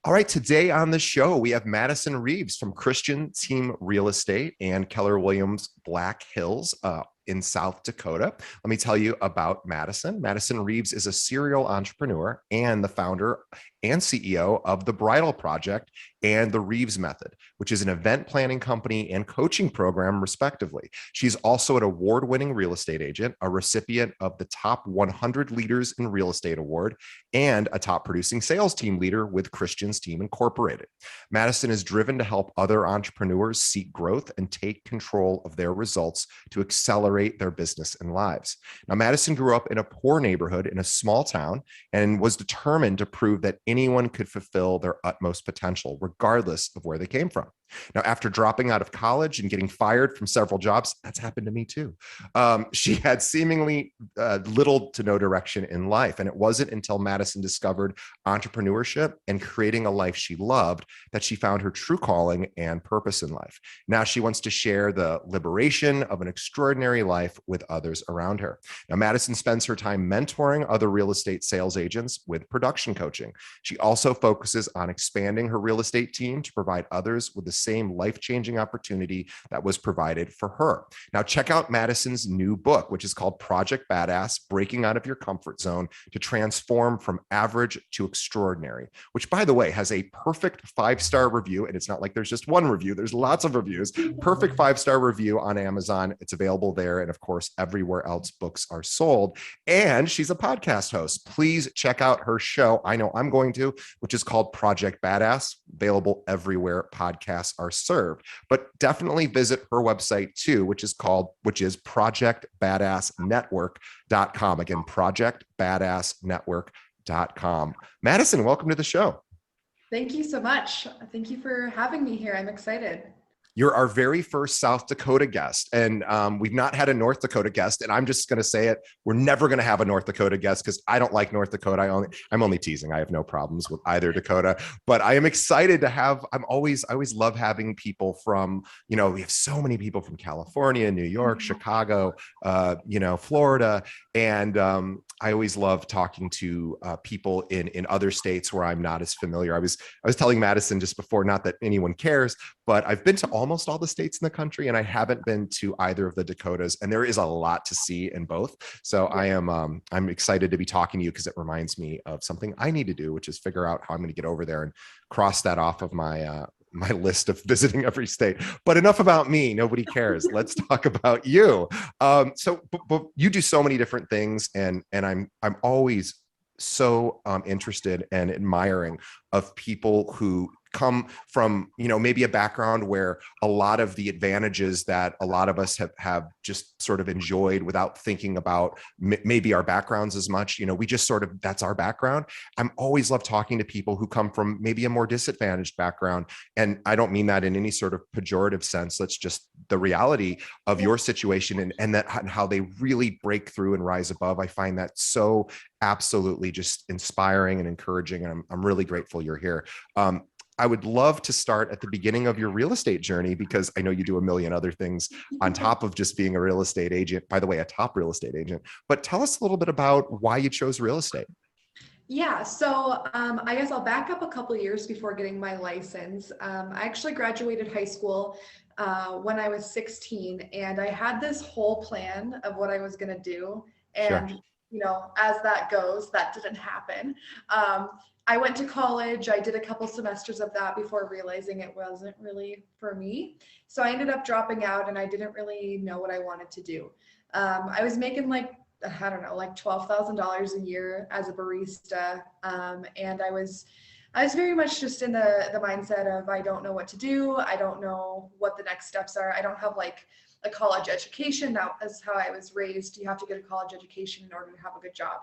All right, today on the show, we have Madison Reeves from Christian Team Real Estate and Keller Williams Black Hills in South Dakota. Let me tell you about Madison. Madison Reeves is a serial entrepreneur and the founder and CEO of The Bridal Project and the Reeves Method, which is an event planning company and coaching program, respectively. She's also an award-winning real estate agent, a recipient of the Top 100 Leaders in Real Estate Award, and a top producing sales team leader with Christian's Team Incorporated. Madison is driven to help other entrepreneurs seek growth and take control of their results to accelerate their business and lives. Now, Madison grew up in a poor neighborhood in a small town and was determined to prove that anyone could fulfill their utmost potential, regardless of where they came from. Now, after dropping out of college and getting fired from several jobs, that's happened to me too. She had seemingly little to no direction in life. And it wasn't until Madison discovered entrepreneurship and creating a life she loved that she found her true calling and purpose in life. Now she wants to share the liberation of an extraordinary life with others around her. Now, Madison spends her time mentoring other real estate sales agents with production coaching. She also focuses on expanding her real estate team to provide others with the same life-changing opportunity that was provided for her. Now, check out Madison's new book, which is called Project Badass: Breaking Out of Your Comfort Zone to Transform from Average to Extraordinary, which, by the way, has a perfect 5-star review. And it's not like there's just one review, there's lots of reviews. Perfect 5-star review on Amazon. It's available there. And of course, everywhere else books are sold. And she's a podcast host. Please check out her show. I know I'm going to, which is called Project Badass, available everywhere podcasts are served. But definitely visit her website too, which is projectbadassnetwork.com. Again, projectbadassnetwork.com. Madison, welcome to the show. Thank you so much. Thank you for having me here. I'm excited. You're our very first South Dakota guest, and we've not had a North Dakota guest. And I'm just going to say it: we're never going to have a North Dakota guest because I don't like North Dakota. I'm only teasing. I have no problems with either Dakota, but I am excited to have. I always love having people from. We have so many people from California, New York, Chicago, Florida, and I always love talking to people in other states where I'm not as familiar. I was telling Madison just before, not that anyone cares, but I've been to almost all the states in the country, and I haven't been to either of the Dakotas, and there is a lot to see in both. So I'm excited to be talking to you because it reminds me of something I need to do, which is figure out how I'm going to get over there and cross that off of my list of visiting every state. But enough about me. Nobody cares. Let's talk about you. But you do so many different things, and I'm always so interested and admiring of people who come from maybe a background where a lot of the advantages that a lot of us have just sort of enjoyed without thinking about maybe our backgrounds as much. We just sort of, that's our background. I'm always love talking to people who come from maybe a more disadvantaged background, and I don't mean that in any sort of pejorative sense. That's just the reality of your situation, and how they really break through and rise above. I find that so absolutely just inspiring and encouraging, and I'm really grateful you're here. I would love to start at the beginning of your real estate journey, because I know you do a million other things on top of just being a real estate agent. By the way, a top real estate agent. But tell us a little bit about why you chose real estate. Yeah, so I guess I'll back up a couple of years before getting my license. I actually graduated high school when I was 16, and I had this whole plan of what I was going to do. And, Sure. As that goes, that didn't happen. I went to college. I did a couple semesters of that before realizing it wasn't really for me. So I ended up dropping out, and I didn't really know what I wanted to do. I was making like $12,000 a year as a barista. And I was very much just in the mindset of, I don't know what to do. I don't know what the next steps are. I don't have like a college education. That is how I was raised. You have to get a college education in order to have a good job.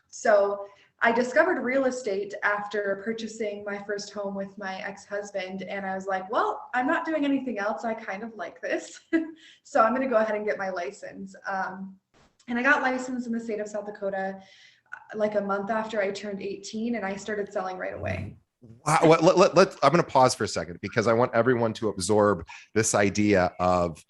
So I discovered real estate after purchasing my first home with my ex-husband. And I was like, well, I'm not doing anything else. I kind of like this. So I'm going to go ahead and get my license. And I got licensed in the state of South Dakota like a month after I turned 18, and I started selling right away. Wow. I'm going to pause for a second because I want everyone to absorb this idea of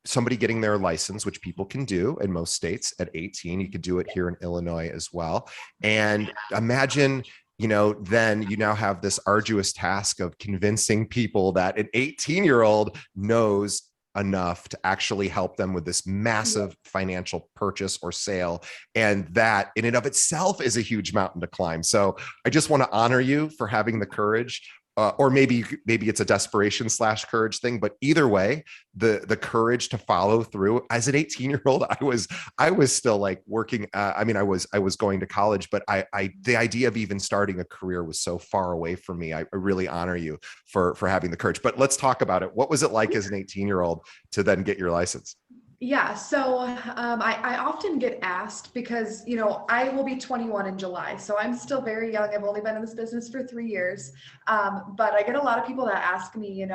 somebody getting their license, which people can do in most states at 18. You could do it here in Illinois as well. And imagine then you now have this arduous task of convincing people that an 18-year-old knows enough to actually help them with this massive financial purchase or sale. And that in and of itself is a huge mountain to climb. So I just want to honor you for having the courage. Or maybe it's a desperation / courage thing, but either way, the courage to follow through. As an 18-year-old, I was still like working. I mean, I was going to college, but the idea of even starting a career was so far away from me. I really honor you for having the courage. But let's talk about it. What was it like as an 18-year-old to then get your license? Yeah, so I often get asked because, I will be 21 in July, so I'm still very young. I've only been in this business for 3 years, but I get a lot of people that ask me, and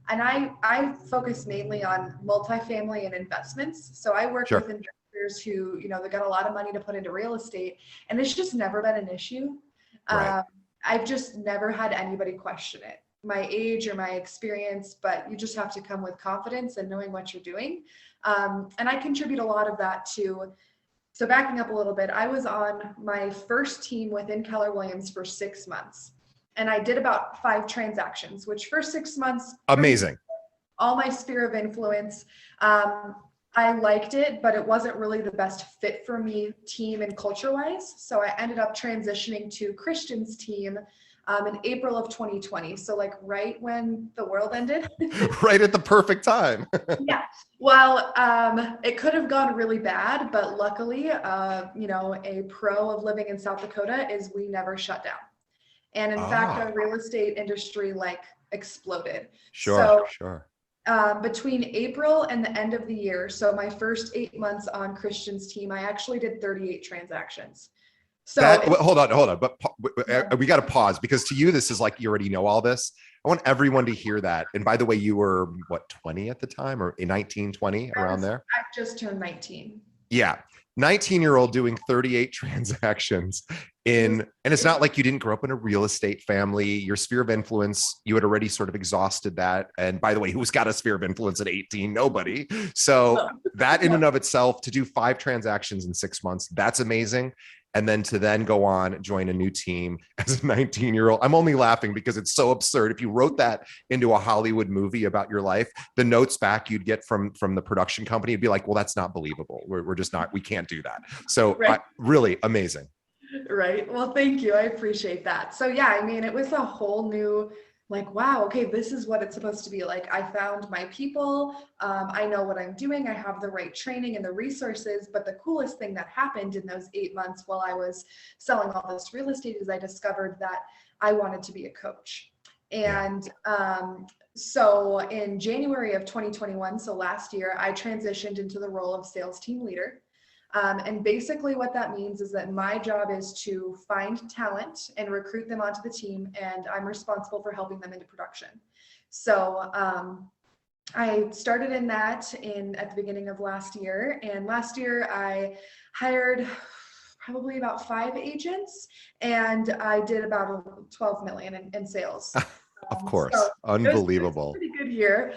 I focus mainly on multifamily and investments. So I work with Sure. investors who, they got a lot of money to put into real estate, and it's just never been an issue. Right. Um, I've just never had anybody question it, my age or my experience, but you just have to come with confidence and knowing what you're doing. And I contribute a lot of that to, so backing up a little bit, I was on my first team within Keller Williams for 6 months. And I did about 5 transactions, which for 6 months, pretty Amazing. all my sphere of influence. I liked it, but it wasn't really the best fit for me team and culture wise. So I ended up transitioning to Christian's team in April of 2020. So like right when the world ended. Right at the perfect time. Yeah. Well, it could have gone really bad, but luckily, a pro of living in South Dakota is we never shut down. And in fact, our real estate industry like exploded. Sure, So sure. between April and the end of the year, so my first 8 months on Christian's team, I actually did 38 transactions. So Hold on. But we got to pause because to you, this is like you already know all this. I want everyone to hear that. And by the way, you were what, 20 at the time or 19, 20 around there? I just turned 19. Yeah. 19-year-old doing 38 transactions and it's not like you didn't grow up in a real estate family. Your sphere of influence, you had already sort of exhausted that. And by the way, who's got a sphere of influence at 18? Nobody. So that in and of itself, to do 5 transactions in 6 months, that's amazing. And then to then go on, join a new team as a 19-year-old. I'm only laughing because it's so absurd. If you wrote that into a Hollywood movie about your life, the notes back you'd get from the production company would be like, well, that's not believable. We're just not, we can't do that. So Right. Really amazing. Right. Well, thank you. I appreciate that. So yeah, I mean, it was a whole new, like, wow, okay, this is what it's supposed to be like. I found my people. I know what I'm doing. I have the right training and the resources. But the coolest thing that happened in those 8 months while I was selling all this real estate is I discovered that I wanted to be a coach. And so in January of 2021, so last year, I transitioned into the role of sales team leader. And basically what that means is that my job is to find talent and recruit them onto the team, and I'm responsible for helping them into production. So I started in that at the beginning of last year, and last year I hired probably about 5 agents, and I did about 12 million in sales. Of course. So Unbelievable. it was a pretty good year.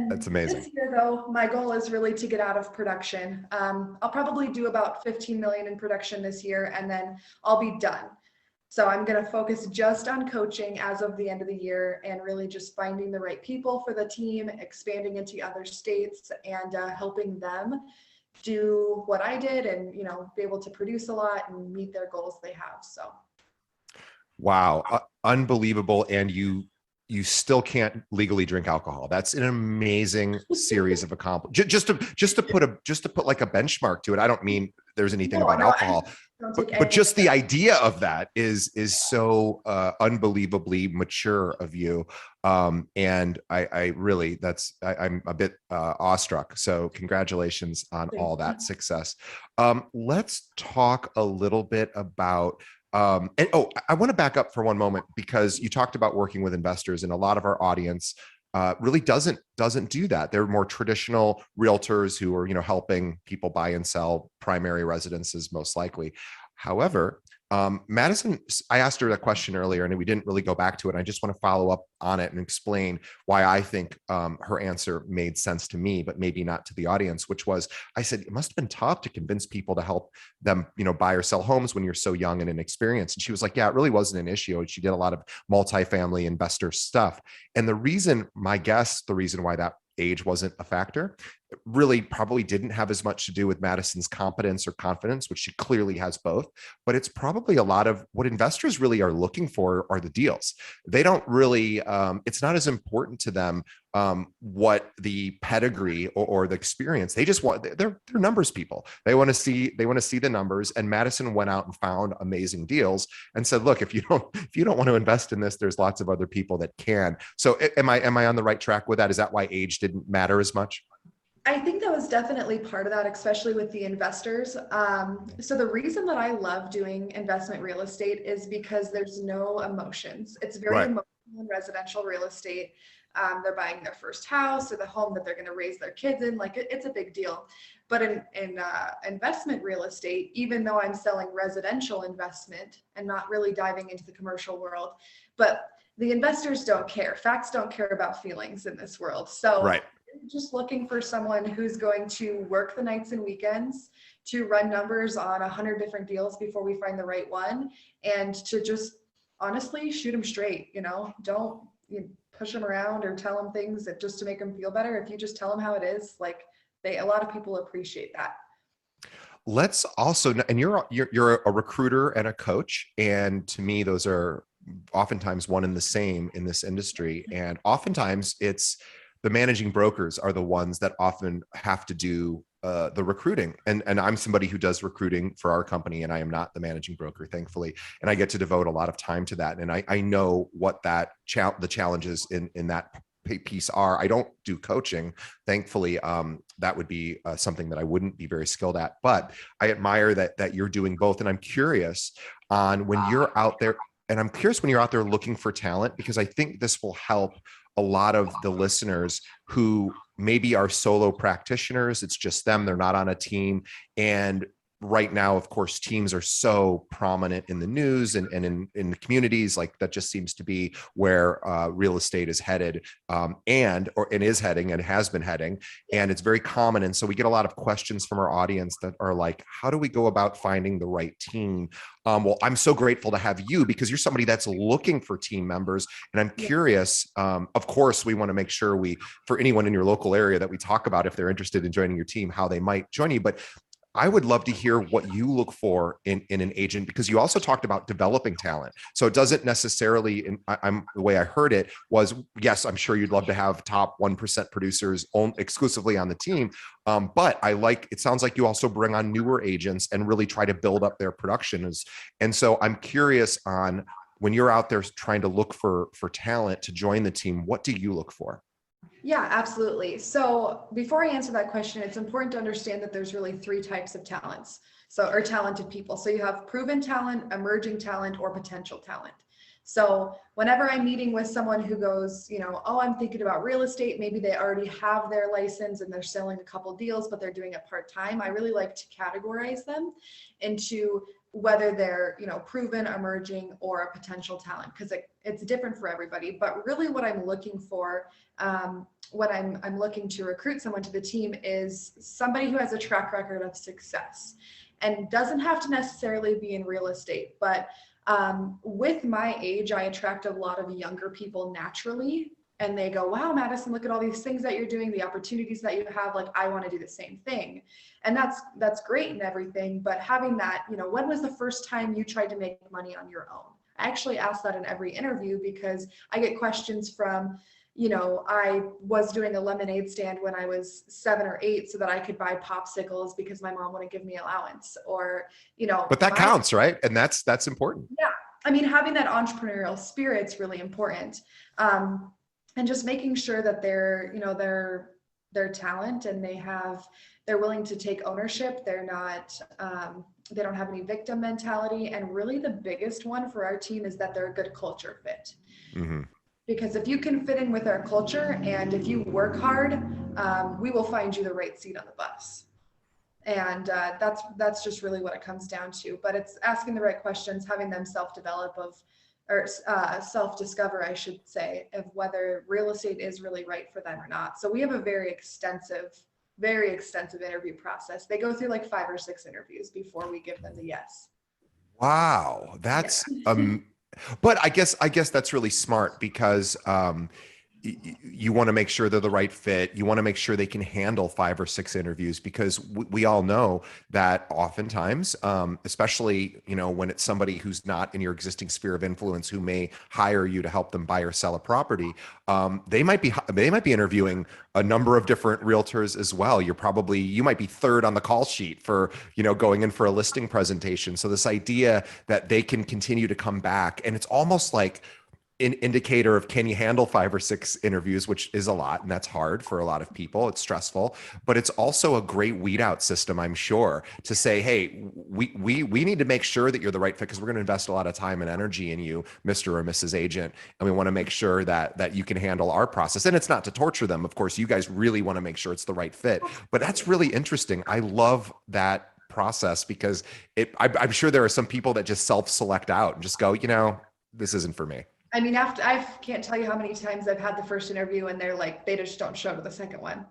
That's amazing. This year, though, my goal is really to get out of production. I'll probably do about 15 million in production this year, and then I'll be done. So I'm going to focus just on coaching as of the end of the year and really just finding the right people for the team, expanding into other states, and helping them do what I did and, be able to produce a lot and meet their goals they have. So. Wow, unbelievable. And you still can't legally drink alcohol. That's an amazing series of accomplishments. Just to put like a benchmark to it. I don't mean there's anything about alcohol, but just the idea of that is so unbelievably mature of you. And I really, I'm a bit awestruck. So congratulations on all that success. Let's talk a little bit about I want to back up for one moment because you talked about working with investors, and a lot of our audience really doesn't doesn't do that. They're more traditional realtors who are, helping people buy and sell primary residences, most likely. However, Madison, I asked her that question earlier and we didn't really go back to it. I just want to follow up on it and explain why I think her answer made sense to me, but maybe not to the audience, which was, I said, it must have been tough to convince people to help them, buy or sell homes when you're so young and inexperienced. And she was like, yeah, it really wasn't an issue. She did a lot of multifamily investor stuff. And the reason why that age wasn't a factor really probably didn't have as much to do with Madison's competence or confidence, which she clearly has both, but it's probably a lot of what investors really are looking for are the deals. They don't really, it's not as important to them what the pedigree or the experience. They just want, they're numbers people. They want to see the numbers. And Madison went out and found amazing deals and said, look, if you don't want to invest in this, there's lots of other people that can. So am I on the right track with that? Is that why age didn't matter as much? I think that was definitely part of that, especially with the investors. So the reason that I love doing investment real estate is because there's no emotions. It's very Right. emotional in residential real estate. They're buying their first house or the home that they're going to raise their kids in. Like it's a big deal. But in investment real estate, even though I'm selling residential investment and not really diving into the commercial world, but the investors don't care. Facts don't care about feelings in this world. So Right. just looking for someone who's going to work the nights and weekends to run numbers on 100 different deals before we find the right one, and to just honestly shoot them straight. Don't push them around or tell them things that just to make them feel better. If you just tell them how it is, like a lot of people appreciate that. Let's also, and you're a recruiter and a coach, and to me those are oftentimes one and the same in this industry. And oftentimes it's the managing brokers are the ones that often have to do the recruiting. And I'm somebody who does recruiting for our company, and I am not the managing broker, thankfully. And I get to devote a lot of time to that. And I know what the challenges in that piece are. I don't do coaching, thankfully. That would be something that I wouldn't be very skilled at, but I admire that you're doing both. And I'm curious on when you're out there, and I'm curious when you're out there looking for talent, because I think this will help a lot of the listeners who maybe are solo practitioners. It's just them, they're not on a team. And right now, of course, teams are so prominent in the news and in the communities. Like that just seems to be where real estate is headed, and is heading and has been heading. And it's very common. And so we get a lot of questions from our audience that are like, how do we go about finding the right team? Well, I'm so grateful to have you because you're somebody that's looking for team members. And I'm curious, of course, we want to make sure for anyone in your local area that we talk about, if they're interested in joining your team, how they might join you. But I would love to hear what you look for in an agent, because you also talked about developing talent. So it doesn't necessarily, the way I heard it was, yes, I'm sure you'd love to have top 1% producers exclusively on the team. But it sounds like you also bring on newer agents and really try to build up their productions. And so I'm curious on when you're out there trying to look for talent to join the team, what do you look for? Yeah, absolutely. So before I answer that question, it's important to understand that there's really three types of talents. Or talented people. So you have proven talent, emerging talent, or potential talent. So whenever I'm meeting with someone who goes, oh, I'm thinking about real estate, maybe they already have their license and they're selling a couple deals, but they're doing it part-time. I really like to categorize them into whether they're, proven, emerging, or a potential talent, because it's different for everybody. But really what I'm looking for when I'm looking to recruit someone to the team is somebody who has a track record of success, and doesn't have to necessarily be in real estate. But with my age, I attract a lot of younger people naturally, and they go, wow, Madison, look at all these things that you're doing, the opportunities that you have. Like, I want to do the same thing. And that's great and everything. But having that, when was the first time you tried to make money on your own? I actually ask that in every interview, because I get questions from, I was doing a lemonade stand when I was 7 or 8 so that I could buy popsicles because my mom wouldn't give me allowance, or, But that counts, right? And that's important. Yeah. I mean, having that entrepreneurial spirit's really important. And just making sure that their talent, and they're willing to take ownership. They're not, they don't have any victim mentality. And really the biggest one for our team is that they're a good culture fit. Mm-hmm. Because if you can fit in with our culture and if you work hard, we will find you the right seat on the bus. And that's just really what it comes down to. But it's asking the right questions, having them self-develop or self-discover, I should say, of whether real estate is really right for them or not. So we have a very extensive interview process. They go through like 5 or 6 interviews before we give them the yes. Wow, that's Yeah. but I guess that's really smart because you want to make sure they're the right fit. You want to make sure they can handle 5 or 6 interviews because we all know that oftentimes, especially when it's somebody who's not in your existing sphere of influence who may hire you to help them buy or sell a property, they might be interviewing a number of different realtors as well. You might be third on the call sheet for going in for a listing presentation. So this idea that they can continue to come back, and it's almost like an indicator of can you handle 5 or 6 interviews, which is a lot, and that's hard for a lot of people. It's stressful, but it's also a great weed out system, I'm sure, to say, hey, we need to make sure that you're the right fit because we're going to invest a lot of time and energy in you, Mr. or Mrs. Agent, and we want to make sure that you can handle our process. And it's not to torture them, of course. You guys really want to make sure it's the right fit, but that's really interesting. I love that process because I'm sure there are some people that just self-select out and just go, this isn't for me. I mean, I can't tell you how many times I've had the first interview and they're like, they just don't show to the second one.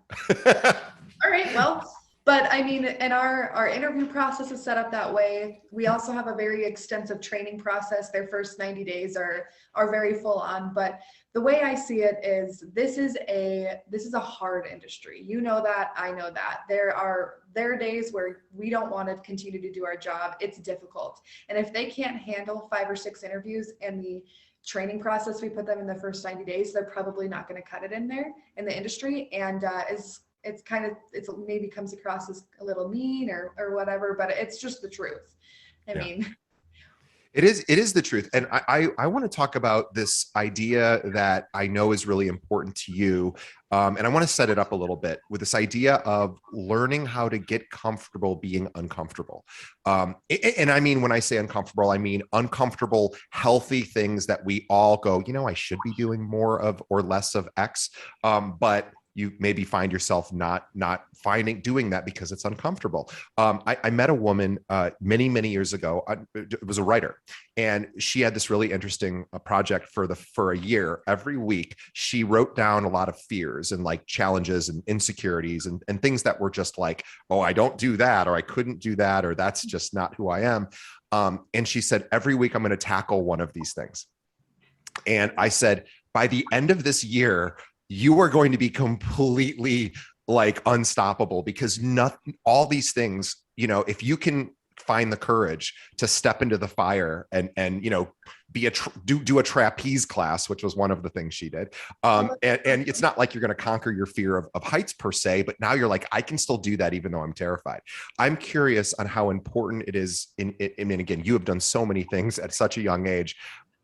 All right, well, but I mean, and our interview process is set up that way. We also have a very extensive training process. Their first 90 days are very full on, but the way I see it is this is a hard industry. You know that, I know that. There are days where we don't want to continue to do our job. It's difficult. And if they can't handle 5 or 6 interviews and the training process we put them in the first 90 days, they're probably not going to cut it in there in the industry. And it's maybe comes across as a little mean or whatever, but it's just the truth. I mean, It is the truth. And I want to talk about this idea that I know is really important to you. And I want to set it up a little bit with this idea of learning how to get comfortable being uncomfortable. And I mean, when I say uncomfortable, I mean uncomfortable, healthy things that we all go, I should be doing more of or less of X. But you maybe find yourself not doing that because it's uncomfortable. I met a woman many years ago. It was a writer, and she had this really interesting project for a year. Every week, she wrote down a lot of fears and like challenges and insecurities and things that were just like, oh, I don't do that, or I couldn't do that, or that's just not who I am. And she said, every week I'm going to tackle one of these things. And I said, by the end of this year, you are going to be completely like unstoppable because all these things, if you can find the courage to step into the fire and do a trapeze class, which was one of the things she did. And it's not like you're going to conquer your fear of heights per se, but now you're like, I can still do that even though I'm terrified. I'm curious on how important it is. I mean, again, you have done so many things at such a young age,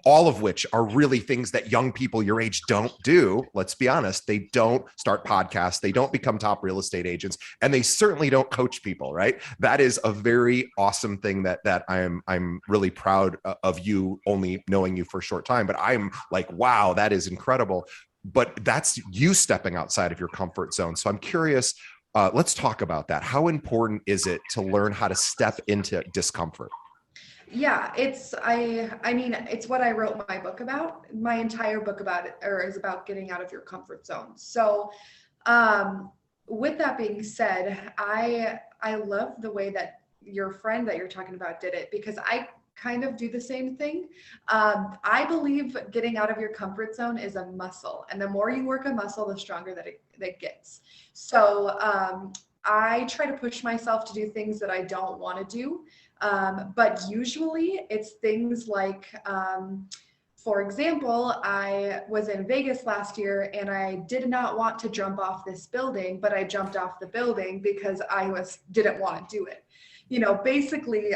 all of which are really things that young people your age don't do. Let's be honest. They don't start podcasts. They don't become top real estate agents, and they certainly don't coach people, right? That is a very awesome thing that I'm really proud of, you only knowing you for a short time, but I'm like, wow, that is incredible. But that's you stepping outside of your comfort zone. So I'm curious, let's talk about that. How important is it to learn how to step into discomfort? yeah, I mean, it's what I wrote my book about. My entire book about it is about getting out of your comfort zone. So, with that being said, I love the way that your friend that you're talking about did it because I kind of do the same thing. I believe getting out of your comfort zone is a muscle, and the more you work a muscle, the stronger that it gets. So, I try to push myself to do things that I don't want to do. But usually it's things like, for example, I was in Vegas last year and I did not want to jump off this building, but I jumped off the building because didn't want to do it. Basically,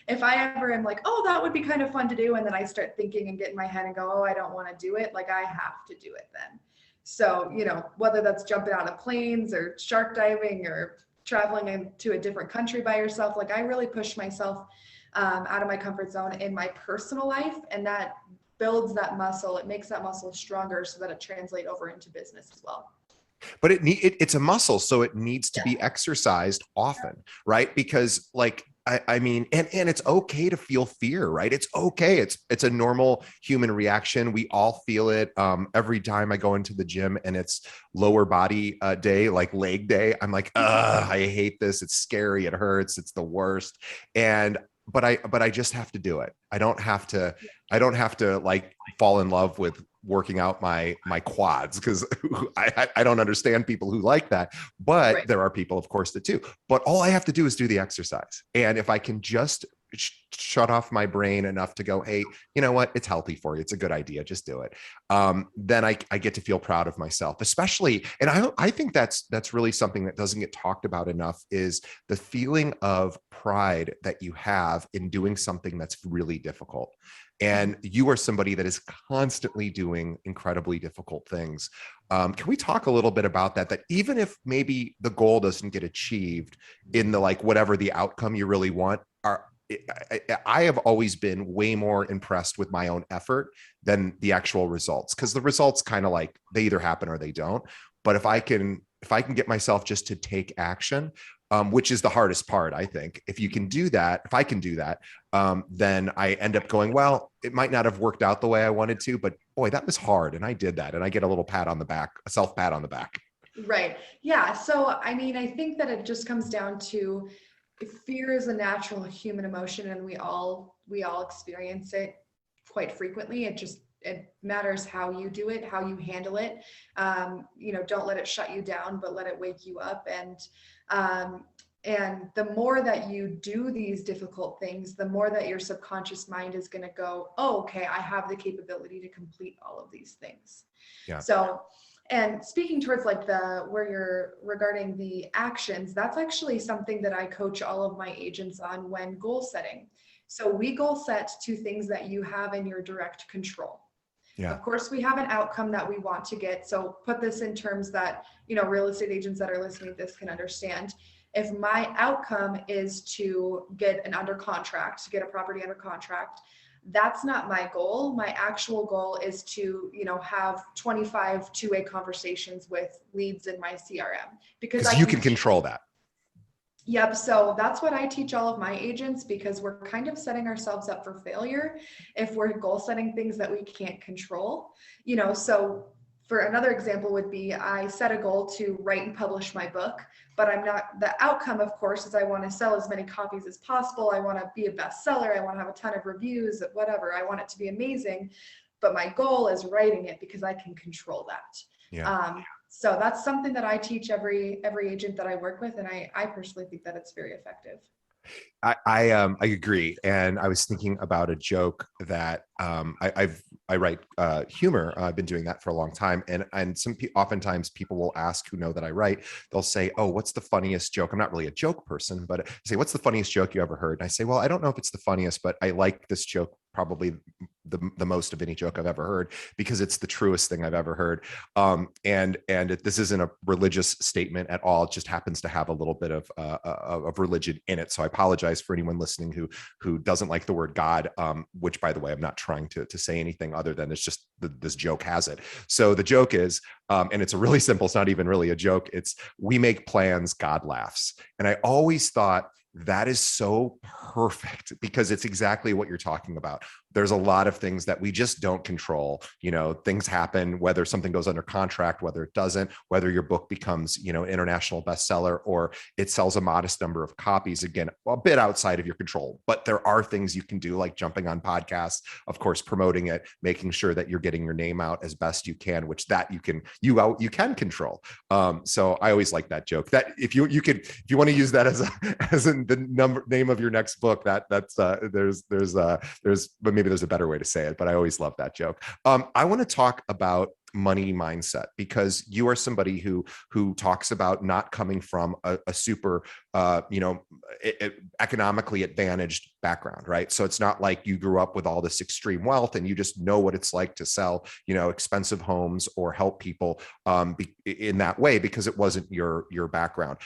if I ever am like, oh, that would be kind of fun to do, and then I start thinking and get in my head and go, oh, I don't want to do it, like I have to do it then. So, whether that's jumping out of planes or shark diving or traveling into a different country by yourself, like I really push myself out of my comfort zone in my personal life, and that builds that muscle. It makes that muscle stronger so that it translates over into business as well. But it's a muscle, so it needs to Yeah. be exercised often, right? Because like I mean, and it's okay to feel fear, right? It's okay. It's a normal human reaction. We all feel it. Every time I go into the gym and it's lower body day, like leg day, I'm like, I hate this. It's scary. It hurts. It's the worst. And but I just have to do it. I don't have to like fall in love with working out my quads, because I don't understand people who like that, but Right. there are people, of course, that do. But all I have to do is do the exercise, and if I can just shut off my brain enough to go, hey, you know what, it's healthy for you, it's a good idea, just do it. Then I get to feel proud of myself, especially. And I think that's really something that doesn't get talked about enough, is the feeling of pride that you have in doing something that's really difficult. And you are somebody that is constantly doing incredibly difficult things. Can we talk a little bit about that? That even if maybe the goal doesn't get achieved in the like whatever the outcome you really want, I have always been way more impressed with my own effort than the actual results, because the results kind of like they either happen or they don't. But if I can get myself just to take action, which is the hardest part, I think. If you can do that, if I can do that, then I end up going, well, it might not have worked out the way I wanted to, but boy, that was hard. And I did that. And I get a little pat on the back, a self pat on the back. Right. Yeah. So, I mean, I think that it just comes down to fear is a natural human emotion, and we all experience it quite frequently. It matters how you do it, how you handle it. Don't let it shut you down, but let it wake you up. And the more that you do these difficult things, the more that your subconscious mind is going to go, oh, okay, I have the capability to complete all of these things. Yeah. So, and speaking towards like where you're regarding the actions, that's actually something that I coach all of my agents on when goal setting. So we goal set to things that you have in your direct control. Yeah. Of course, we have an outcome that we want to get. So put this in terms that, real estate agents that are listening to this can understand. If my outcome is to get under contract, to get a property under contract, that's not my goal. My actual goal is to, have 25 two-way conversations with leads in my CRM, because Because you can control that. Yep. So that's what I teach all of my agents, because we're kind of setting ourselves up for failure if we're goal setting things that we can't control. So for another example would be, I set a goal to write and publish my book, but the outcome, of course, is I want to sell as many copies as possible. I want to be a bestseller. I want to have a ton of reviews, whatever. I want it to be amazing. But my goal is writing it because I can control that. Yeah. So that's something that I teach every agent that I work with. And I personally think that it's very effective. I agree, and I was thinking about a joke that I write humor. I've been doing that for a long time, and oftentimes people will ask who know that I write. They'll say, "Oh, what's the funniest joke?" I'm not really a joke person, but say, "What's the funniest joke you ever heard?" And I say, "Well, I don't know if it's the funniest, but I like this joke probably the most of any joke I've ever heard, because it's the truest thing I've ever heard." This isn't a religious statement at all. It just happens to have a little bit of religion in it. So I apologize for anyone listening who doesn't like the word God, which, by the way, I'm not trying to say anything other than it's just this joke has it. So the joke is, and it's a really simple, it's not even really a joke. It's, we make plans, God laughs. And I always thought that is so perfect, because it's exactly what you're talking about. There's a lot of things that we just don't control. Things happen, whether something goes under contract, whether it doesn't, whether your book becomes, an international bestseller, or it sells a modest number of copies. Again, a bit outside of your control, but there are things you can do, like jumping on podcasts, of course, promoting it, making sure that you're getting your name out as best you can, which that you can control. So I always like that joke, that if you want to use that as in the name of your next book, that's but maybe there's a better way to say it, but I always love that joke. I want to talk about money mindset, because you are somebody who talks about not coming from a super economically advantaged background, right? So it's not like you grew up with all this extreme wealth and you just know what it's like to sell, expensive homes or help people in that way, because it wasn't your background.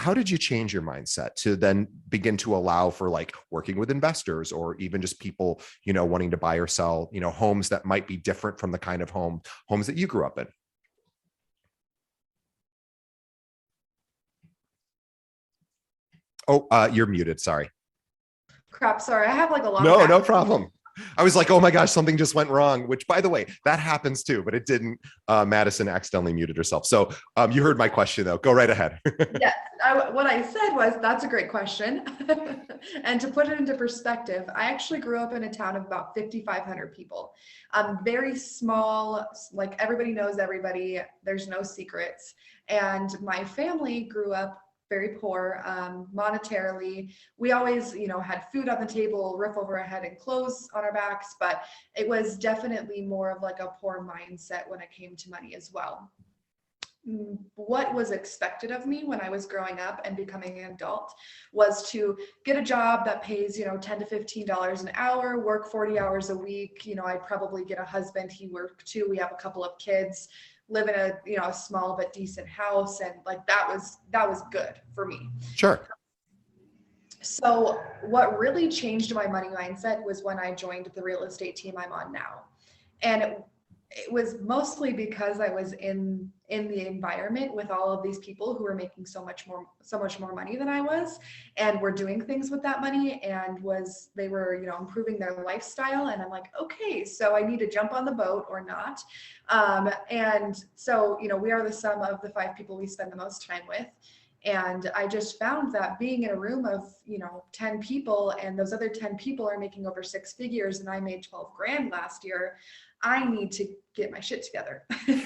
How did you change your mindset to then begin to allow for like working with investors or even just people, wanting to buy or sell, homes that might be different from the kind of homes that you grew up in? Oh, you're muted. Sorry. Crap, sorry. I have like a lot of No, no background. problem. I was like, oh my gosh, something just went wrong, which by the way, that happens too, but it didn't. Madison accidentally muted herself. So you heard my question though. Go right ahead. Yes, what I said was that's a great question. And to put it into perspective, I actually grew up in a town of about 5,500 people. Very small, like everybody knows everybody. There's no secrets. And my family grew up very poor monetarily. We always, had food on the table, roof over our head, and clothes on our backs. But it was definitely more of like a poor mindset when it came to money as well. What was expected of me when I was growing up and becoming an adult was to get a job that pays, $10 to $15 an hour, work 40 hours a week. I'd probably get a husband, he worked too. We have a couple of kids, live in a small but decent house. And like, that was good for me. Sure. So what really changed my money mindset was when I joined the real estate team I'm on now. And it was mostly because I was in the environment with all of these people who were making so much more money than I was, and were doing things with that money, and they were improving their lifestyle. And I'm like, okay, so I need to jump on the boat or not. And so we are the sum of the 5 people we spend the most time with. And I just found that being in a room of 10 people, and those other 10 people are making over 6 figures, and I made 12 grand last year, I need to get my shit together.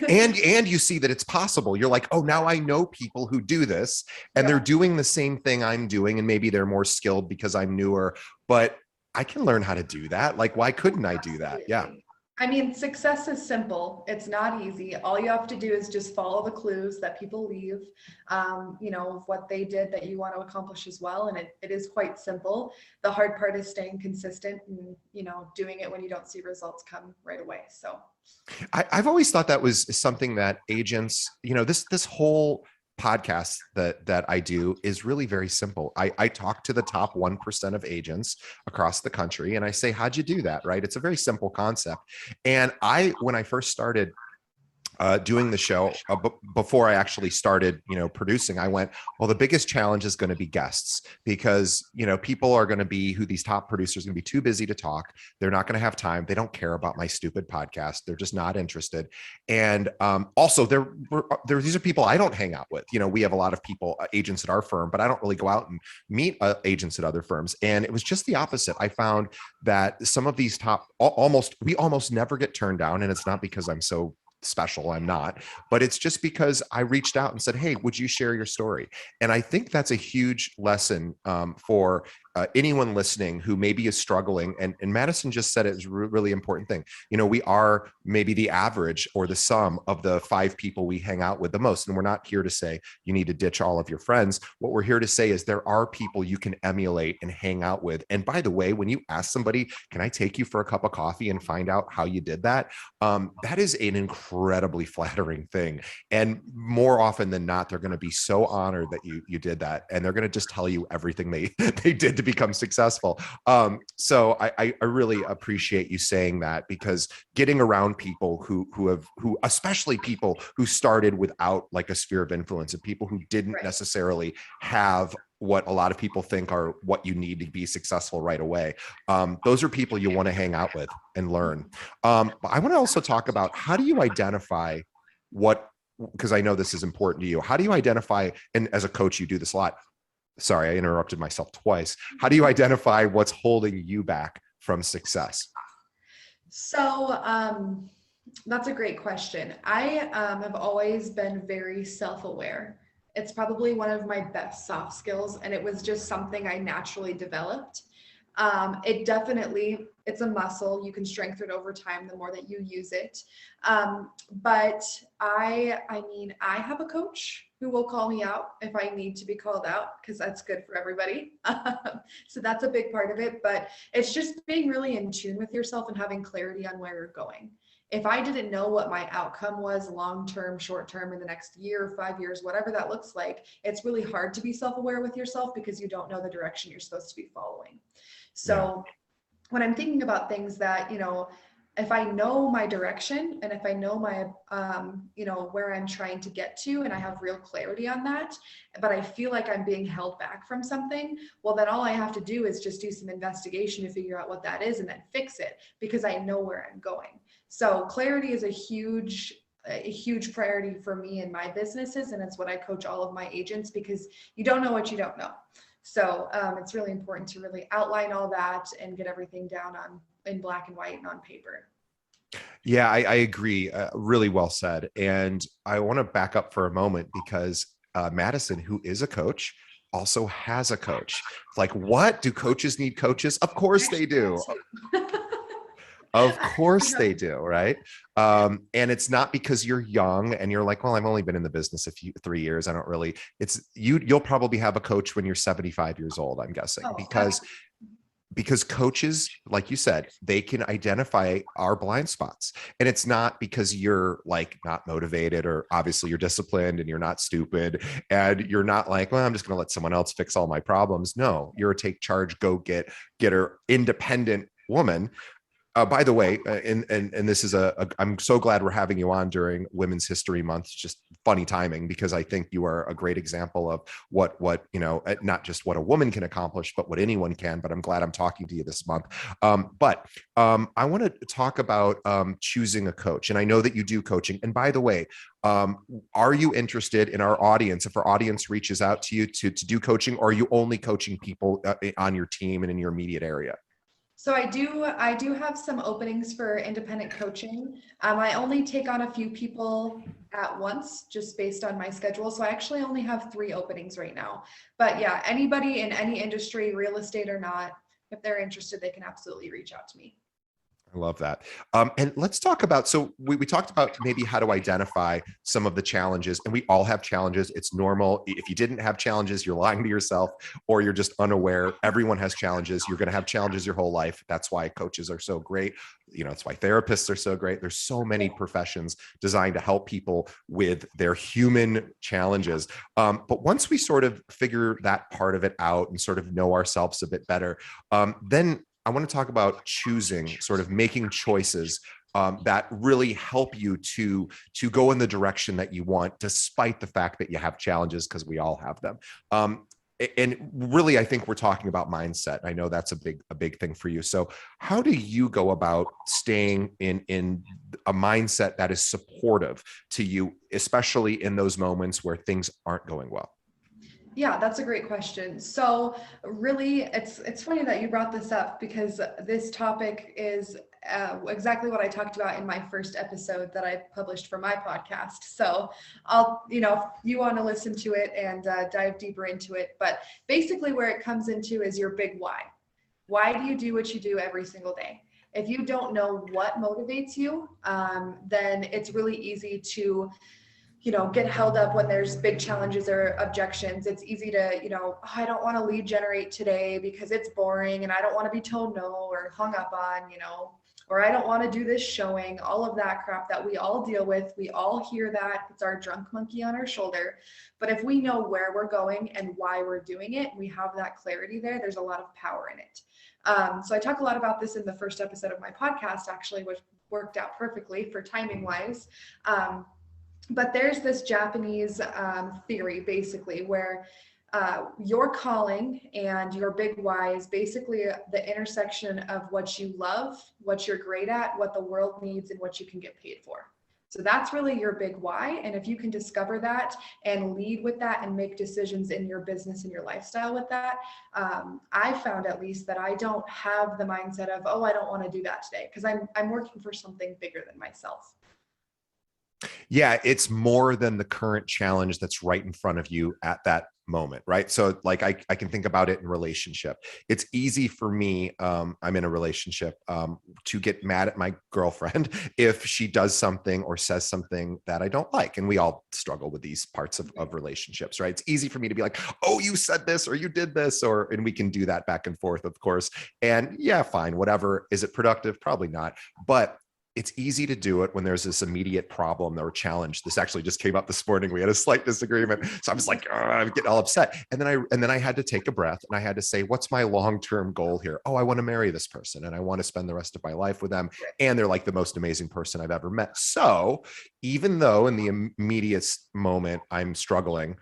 and you see that it's possible. You're like, oh, now I know people who do this and they're Yeah. doing the same thing I'm doing, and maybe they're more skilled because I'm newer, but I can learn how to do that. Like, why couldn't I do that? Yeah. Absolutely. I mean, success is simple. It's not easy. All you have to do is just follow the clues that people leave, of what they did that you want to accomplish as well. And it is quite simple. The hard part is staying consistent and, doing it when you don't see results come right away. So I've always thought that was something that agents, this whole podcast that I do is really very simple. I talk to the top 1% of agents across the country and I say, how'd you do that? Right. It's a very simple concept. And when I first started doing the show, before I actually started, producing, I went, well, the biggest challenge is going to be guests, because, people are going to be, who these top producers are going to be too busy to talk. They're not going to have time. They don't care about my stupid podcast. They're just not interested. And also these are people I don't hang out with. We have a lot of people, agents at our firm, but I don't really go out and meet agents at other firms. And it was just the opposite. I found that some of these we almost never get turned down. And it's not because I'm so special, I'm not, but it's just because I reached out and said, hey, would you share your story? And I think that's a huge lesson for anyone listening who maybe is struggling. And Madison just said it's a really important thing. We are maybe the average or the sum of the 5 people we hang out with the most. And we're not here to say you need to ditch all of your friends. What we're here to say is there are people you can emulate and hang out with. And by the way, when you ask somebody, can I take you for a cup of coffee and find out how you did that? That is an incredibly flattering thing. And more often than not, they're going to be so honored that you did that. And they're going to just tell you everything they did to become successful. So I really appreciate you saying that, because getting around people who especially people who started without like a sphere of influence, and people who didn't right. necessarily have what a lot of people think are what you need to be successful right away. Those are people you want to hang out with and learn. But I want to also talk about, how do you identify because I know this is important to you. How do you identify, and as a coach, you do this a lot. Sorry, I interrupted myself twice. How do you identify what's holding you back from success? So that's a great question. I have always been very self-aware. It's probably one of my best soft skills, and it was just something I naturally developed. It's a muscle. You can strengthen it over time the more that you use it. But I have a coach. who will call me out if I need to be called out, because that's good for everybody. So that's a big part of it. But it's just being really in tune with yourself and having clarity on where you're going. If I didn't know what my outcome was long term, short term, in the next year, 5 years, whatever that looks like, it's really hard to be self aware with yourself because you don't know the direction you're supposed to be following. Yeah. So when I'm thinking about things that, if I know my direction and if I know my, where I'm trying to get to, and I have real clarity on that, but I feel like I'm being held back from something, well, then all I have to do is just do some investigation to figure out what that is and then fix it, because I know where I'm going. So clarity is a huge priority for me in my businesses. And it's what I coach all of my agents, because you don't know what you don't know. So it's really important to really outline all that and get everything down in black and white and on paper. Yeah, I agree. Really well said. And I want to back up for a moment because Madison, who is a coach, also has a coach. Like, what? Do coaches need coaches? Of course they do. Of course they do, right? And it's not because you're young and you're like, well, I've only been in the business 3 years. I don't really. It's you'll probably have a coach when you're 75 years old, I'm guessing, Oh, because coaches, like you said, they can identify our blind spots. And it's not because you're like not motivated, or obviously you're disciplined and you're not stupid and you're not like, well, I'm just going to let someone else fix all my problems. No, you're a take charge, go get her independent woman. By the way, and this is I'm so glad we're having you on during Women's History Month. It's just funny timing, because I think you are a great example of what not just what a woman can accomplish, but what anyone can. But I'm glad I'm talking to you this month. But I want to talk about choosing a coach, and I know that you do coaching. And by the way, are you interested in our audience? If our audience reaches out to you to do coaching, or are you only coaching people on your team and in your immediate area? so I do have some openings for independent coaching. I only take on a few people at once just based on my schedule. So I actually only have 3 openings right now. But yeah, anybody in any industry, real estate or not, if they're interested, they can absolutely reach out to me. I love that. And let's talk about, so we talked about maybe how to identify some of the challenges, and we all have challenges. It's normal. If you didn't have challenges, you're lying to yourself, or you're just unaware. Everyone has challenges. You're going to have challenges your whole life. That's why coaches are so great. That's why therapists are so great. There's so many professions designed to help people with their human challenges. But once we sort of figure that part of it out and sort of know ourselves a bit better, then I want to talk about choosing, sort of making choices that really help you to go in the direction that you want, despite the fact that you have challenges, because we all have them. And really, I think we're talking about mindset. I know that's a big thing for you. So how do you go about staying in a mindset that is supportive to you, especially in those moments where things aren't going well? Yeah, that's a great question. So really, it's funny that you brought this up, because this topic is exactly what I talked about in my first episode that I published for my podcast. So if you want to listen to it and dive deeper into it, but basically where it comes into is your big why. Why do you do what you do every single day? If you don't know what motivates you, then it's really easy to get held up when there's big challenges or objections. It's easy to, oh, I don't want to lead generate today because it's boring and I don't want to be told no or hung up on, or I don't want to do this showing, all of that crap that we all deal with. We all hear that. It's our drunk monkey on our shoulder. But if we know where we're going and why we're doing it, we have that clarity there, there's a lot of power in it. So I talk a lot about this in the first episode of my podcast, actually, which worked out perfectly for timing wise. But there's this Japanese theory, basically, where your calling and your big why is basically the intersection of what you love, what you're great at, what the world needs, and what you can get paid for. So that's really your big why. And if you can discover that and lead with that and make decisions in your business and your lifestyle with that, I found at least that I don't have the mindset of, oh, I don't want to do that today, because I'm working for something bigger than myself. Yeah, it's more than the current challenge that's right in front of you at that moment, right? So like I can think about it in relationship. It's easy for me, I'm in a relationship, to get mad at my girlfriend if she does something or says something that I don't like. And we all struggle with these parts of relationships, right? It's easy for me to be like, oh, you said this or you did this, or, and we can do that back and forth, of course. And yeah, fine, whatever. Is it productive? Probably not. But it's easy to do it when there's this immediate problem or challenge. This actually just came up this morning. We had a slight disagreement. So I was like, I'm getting all upset. And then I had to take a breath and I had to say, what's my long-term goal here? Oh, I want to marry this person and I want to spend the rest of my life with them. And they're like the most amazing person I've ever met. So even though in the immediate moment I'm struggling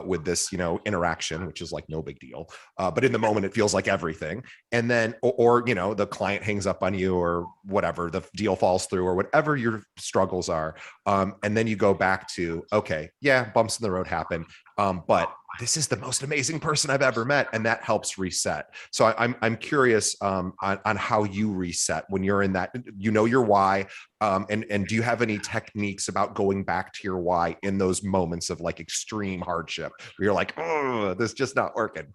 with this, interaction, which is like no big deal. But in the moment, it feels like everything. And then, or the client hangs up on you or whatever, the deal falls through or whatever your struggles are. And then you go back to, okay, yeah, bumps in the road happen. But this is the most amazing person I've ever met. And that helps reset. So I'm curious on how you reset when you're in that, your why. And do you have any techniques about going back to your why in those moments of like extreme hardship where you're like, oh, this is just not working?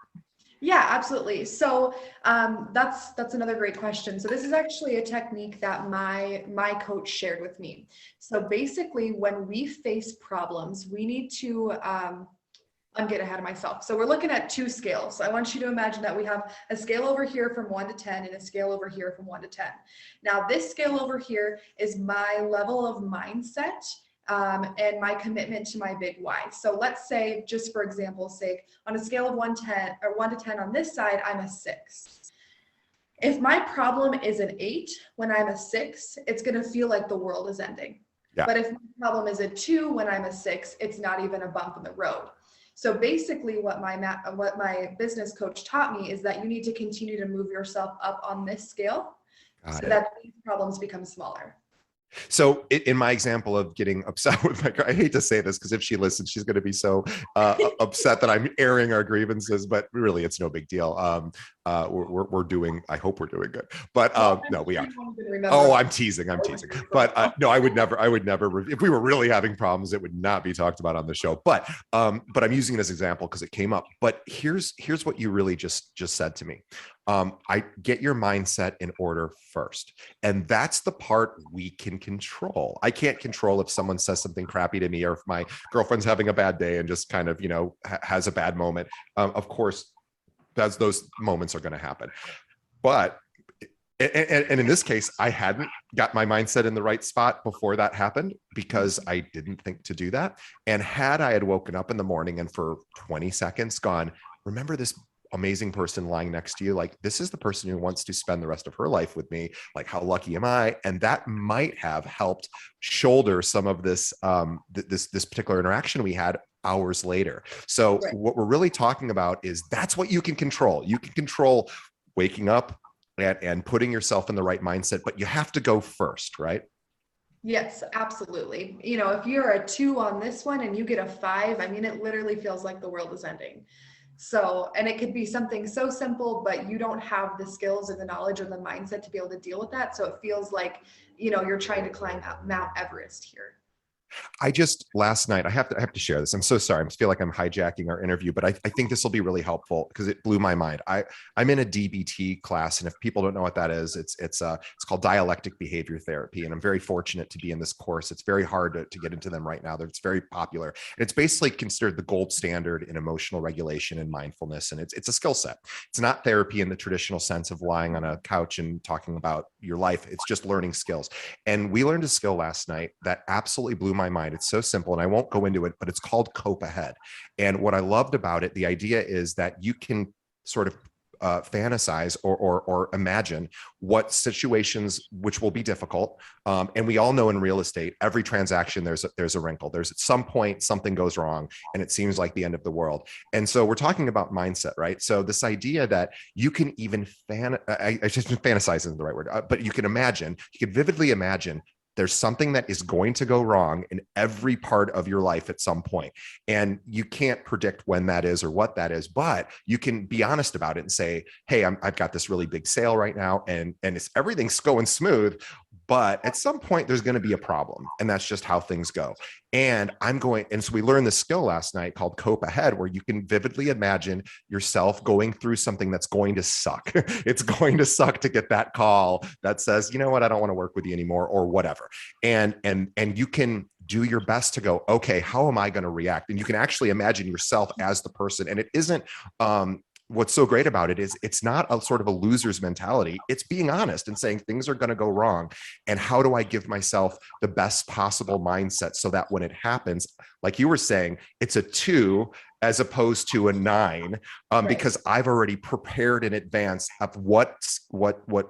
Yeah, absolutely. So that's another great question. So this is actually a technique that my coach shared with me. So basically, when we face problems, we need to I'm getting ahead of myself. So we're looking at two scales. I want you to imagine that we have a scale over here from 1 to 10 and a scale over here from 1 to 10. Now this scale over here is my level of mindset and my commitment to my big why. So let's say, just for example's sake, on a scale of 1 to 10 on this side, I'm a 6. If my problem is an 8 when I'm a 6, it's going to feel like the world is ending. Yeah. But if my problem is a 2 when I'm a 6, it's not even a bump in the road. So basically what my business coach taught me is that you need to continue to move yourself up on this scale so that these problems become smaller. So in my example of getting upset with my girl, I hate to say this because if she listens, she's going to be so upset that I'm airing our grievances, but really it's no big deal. We're doing, I hope we're doing good, but no, we are. Oh, I'm teasing. But no, I would never, if we were really having problems, it would not be talked about on the show, but I'm using it as an example because it came up. But here's what you really just said to me. I get your mindset in order first. And that's the part we can control. I can't control if someone says something crappy to me or if my girlfriend's having a bad day and just kind of, has a bad moment. Of course, those moments are going to happen. But and in this case, I hadn't got my mindset in the right spot before that happened because I didn't think to do that. And had I had woken up in the morning and for 20 seconds gone, remember this amazing person lying next to you, like this is the person who wants to spend the rest of her life with me, like how lucky am I? And that might have helped shoulder some of this this particular interaction we had hours later. So what we're really talking about is that's what you can control. You can control waking up and putting yourself in the right mindset, but you have to go first, right? Yes, absolutely. If you're a 2 on this one and you get a 5, I mean, it literally feels like the world is ending. So, and it could be something so simple, but you don't have the skills or the knowledge or the mindset to be able to deal with that. So it feels like, you're trying to climb Mount Everest here. I just last night I have to share this. I'm so sorry. I feel like I'm hijacking our interview, but I think this will be really helpful because it blew my mind. I'm in a DBT class, and if people don't know what that is, it's called Dialectic Behavior Therapy, and I'm very fortunate to be in this course. It's very hard to get into them right now. It's very popular, and it's basically considered the gold standard in emotional regulation and mindfulness, and it's a skill set. It's not therapy in the traditional sense of lying on a couch and talking about your life. It's just learning skills, and we learned a skill last night that absolutely blew my mind. It's so simple, and I won't go into it, but it's called cope ahead. And what I loved about it, the idea is that you can sort of fantasize or imagine what situations which will be difficult. And we all know in real estate, every transaction there's a wrinkle. There's at some point something goes wrong, and it seems like the end of the world. And so we're talking about mindset, right? So this idea that you can even I just fantasize isn't the right word, but you can vividly imagine there's something that is going to go wrong in every part of your life at some point. And you can't predict when that is or what that is, but you can be honest about it and say, hey, I've got this really big sale right now and everything's going smooth, but at some point there's going to be a problem, and that's just how things go. And so we learned this skill last night called Cope Ahead, where you can vividly imagine yourself going through something that's going to suck. It's going to suck to get that call that says, you know what, I don't want to work with you anymore, or whatever. And you can do your best to go, okay, how am I going to react? And you can actually imagine yourself as the person. And it isn't, what's so great about it is it's not a sort of a loser's mentality. It's being honest and saying things are going to go wrong. And how do I give myself the best possible mindset so that when it happens, like you were saying, it's a 2 as opposed to a 9, Right. because I've already prepared in advance of what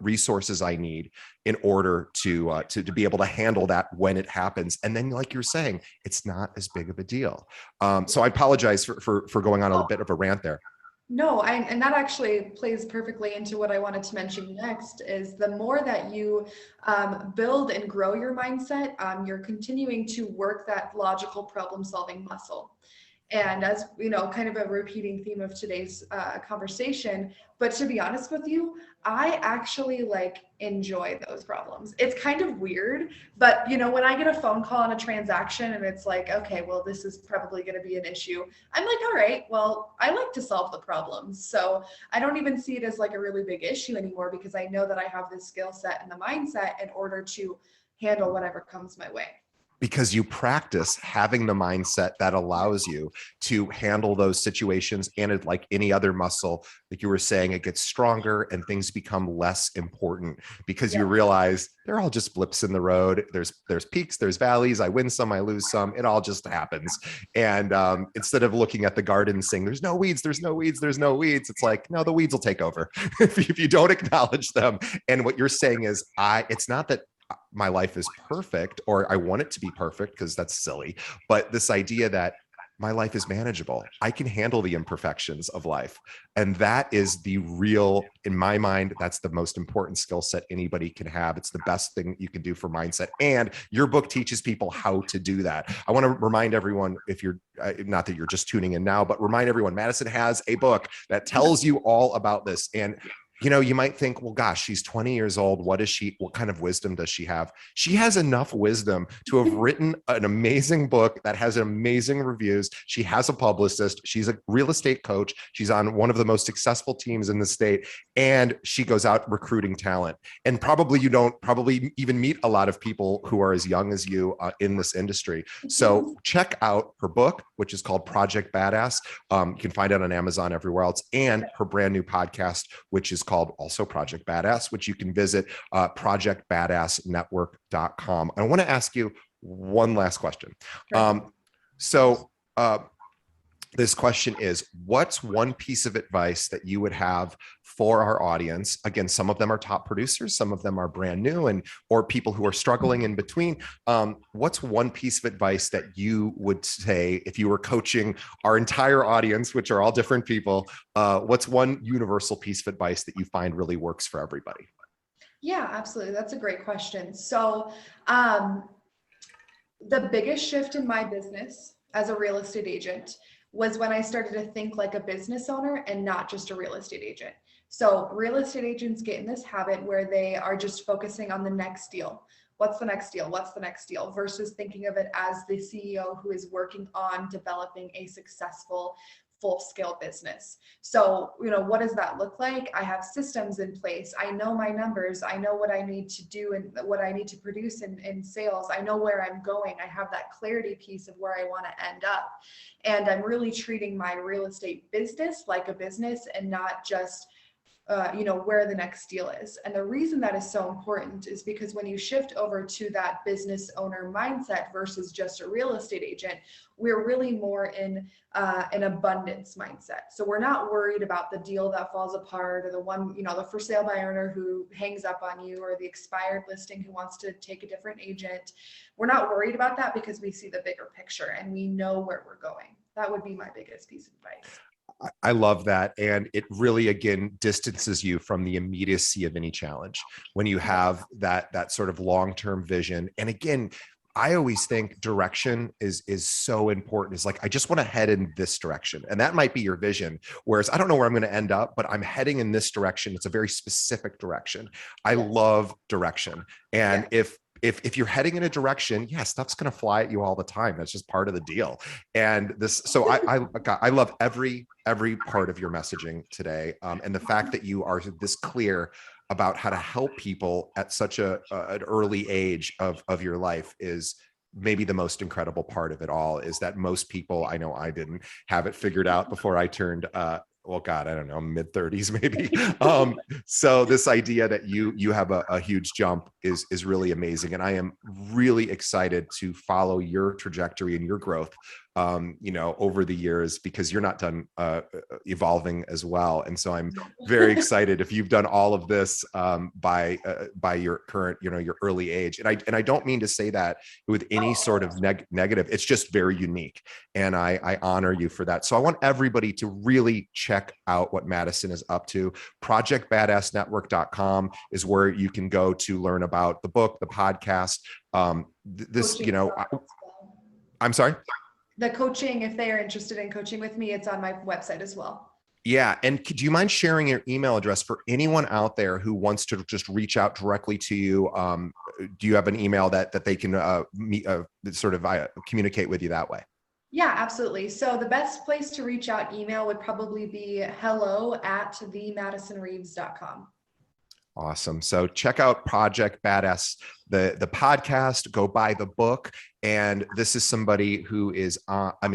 resources I need in order to be able to handle that when it happens. And then, like you're saying, it's not as big of a deal. So I apologize for going on a bit of a rant there. No, and that actually plays perfectly into what I wanted to mention next is the more that you build and grow your mindset, you're continuing to work that logical problem solving muscle. And as you know, kind of a repeating theme of today's conversation, but to be honest with you, I actually like enjoy those problems. It's kind of weird, but you know, when I get a phone call on a transaction and it's like, okay, well, this is probably going to be an issue, I'm like, all right, well, I like to solve the problems. So I don't even see it as like a really big issue anymore, because I know that I have this skill set and the mindset in order to handle whatever comes my way. Because you practice having the mindset that allows you to handle those situations. And it, like any other muscle, like you were saying, it gets stronger and things become less important because you realize they're all just blips in the road. There's peaks, there's valleys. I win some, I lose some. It all just happens. And instead of looking at the garden and saying, there's no weeds, there's no weeds, there's no weeds, it's like, no, the weeds will take over if you don't acknowledge them. And what you're saying is, it's not that my life is perfect or I want it to be perfect, because that's silly, but this idea that my life is manageable. I can handle the imperfections of life. And that is the real, in my mind, that's the most important skill set anybody can have. It's the best thing you can do for mindset. And your book teaches people how to do that. I want to remind everyone, if you're not that you're just tuning in now, but remind everyone, Madison has a book that tells you all about this. And you know, you might think, well, gosh, she's 20 years old. What kind of wisdom does she have? She has enough wisdom to have written an amazing book that has amazing reviews. She has a publicist. She's a real estate coach. She's on one of the most successful teams in the state. And she goes out recruiting talent. And probably you don't even meet a lot of people who are as young as you in this industry. So check out her book, which is called Project Badass. You can find it on Amazon, everywhere else, and her brand new podcast, which is called also Project Badass, which you can visit projectbadassnetwork.com. I want to ask you one last question. This question is, what's one piece of advice that you would have for our audience? Again, some of them are top producers, some of them are brand new, or people who are struggling in between. What's one piece of advice that you would say if you were coaching our entire audience, which are all different people? What's one universal piece of advice that you find really works for everybody? Yeah, absolutely. That's a great question. So the biggest shift in my business as a real estate agent was when I started to think like a business owner and not just a real estate agent. So real estate agents get in this habit where they are just focusing on the next deal. What's the next deal? What's the next deal? Versus thinking of it as the CEO who is working on developing a successful full-scale business. So, you know, what does that look like? I have systems in place. I know my numbers. I know what I need to do and what I need to produce in sales. I know where I'm going. I have that clarity piece of where I want to end up. And I'm really treating my real estate business like a business and not just where the next deal is. And the reason that is so important is because when you shift over to that business owner mindset versus just a real estate agent, we're really more in an abundance mindset. So we're not worried about the deal that falls apart, or the one, the for sale by owner who hangs up on you, or the expired listing who wants to take a different agent. We're not worried about that because we see the bigger picture and we know where we're going. That would be my biggest piece of advice. I love that. And it really, again, distances you from the immediacy of any challenge when you have that sort of long-term vision. And again, I always think direction is so important. It's like, I just want to head in this direction. And that might be your vision. Whereas I don't know where I'm going to end up, but I'm heading in this direction. It's a very specific direction. I Yes. love direction. And Yeah. if you're heading in a direction, yeah, stuff's going to fly at you all the time. That's just part of the deal. And this, so I love every part of your messaging today. And the fact that you are this clear about how to help people at such an early age of your life is maybe the most incredible part of it all. Is that most people, I know I didn't have it figured out before I turned well, God, I don't know, mid 30s maybe. So this idea that you have a huge jump is really amazing, and I am really excited to follow your trajectory and your growth, over the years, because you're not done evolving as well. And so I'm very excited if you've done all of this by your current, your early age. And I don't mean to say that with any sort of negative. It's just very unique, and I honor you for that. So I want everybody to really check out what Madison is up to. Projectbadassnetwork.com is where you can go to learn about the book, the podcast. I'm sorry. The coaching, if they are interested in coaching with me, it's on my website as well. Yeah. And do you mind sharing your email address for anyone out there who wants to just reach out directly to you? Do you have an email that they can communicate with you that way? Yeah, absolutely. So the best place to reach out email would probably be hello@themadisonreeves.com. Awesome. So check out Project Badass, the podcast, go buy the book. And this is somebody who is,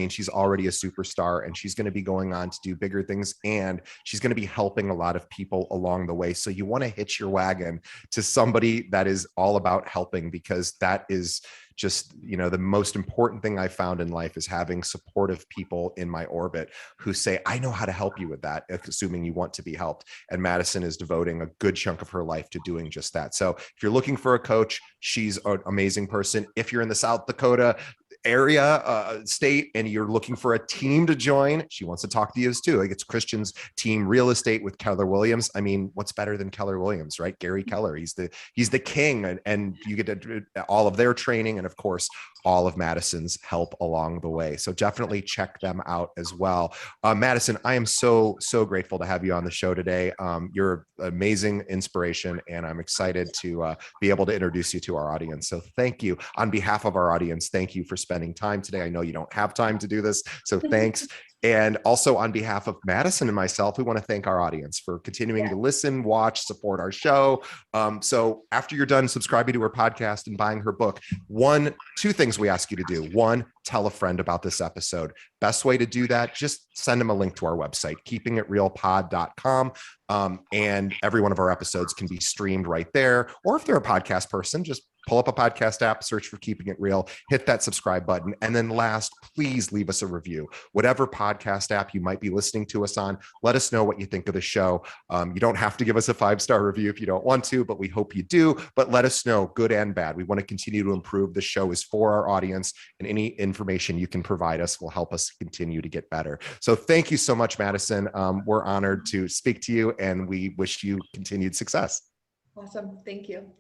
she's already a superstar, and she's going to be going on to do bigger things, and she's going to be helping a lot of people along the way. So you want to hitch your wagon to somebody that is all about helping, because that is just, the most important thing I found in life is having supportive people in my orbit who say, I know how to help you with that, assuming you want to be helped. And Madison is devoting a good chunk of her life to doing just that. So if you're looking for a coach, she's an amazing person. If you're in the South Dakota area, state, and you're looking for a team to join, she wants to talk to you too. Like, it's Christian's Team Real Estate with Keller Williams. I mean, what's better than Keller Williams, right? Gary Keller, he's the king, and you get to all of their training, and of course all of Madison's help along the way. So definitely check them out as well. Madison, I am so grateful to have you on the show today. You're an amazing inspiration, and I'm excited to be able to introduce you to our audience. So thank you. On behalf of our audience, thank you for spending time today. I know you don't have time to do this, so thanks. And also on behalf of Madison and myself, we want to thank our audience for continuing to listen, watch, support our show. So after you're done subscribing to her podcast and buying her book, two things we ask you to do. One, tell a friend about this episode. Best way to do that, just send them a link to our website, keepingitrealpod.com. And every one of our episodes can be streamed right there. Or if they're a podcast person, just pull up a podcast app, search for Keeping It Real, hit that subscribe button. And then last, please leave us a review. Whatever podcast app you might be listening to us on, let us know what you think of the show. You don't have to give us a 5-star review if you don't want to, but we hope you do. But let us know, good and bad. We want to continue to improve. The show is for our audience, and any information you can provide us will help us continue to get better. So thank you so much, Madison. We're honored to speak to you, and we wish you continued success. Awesome. Thank you.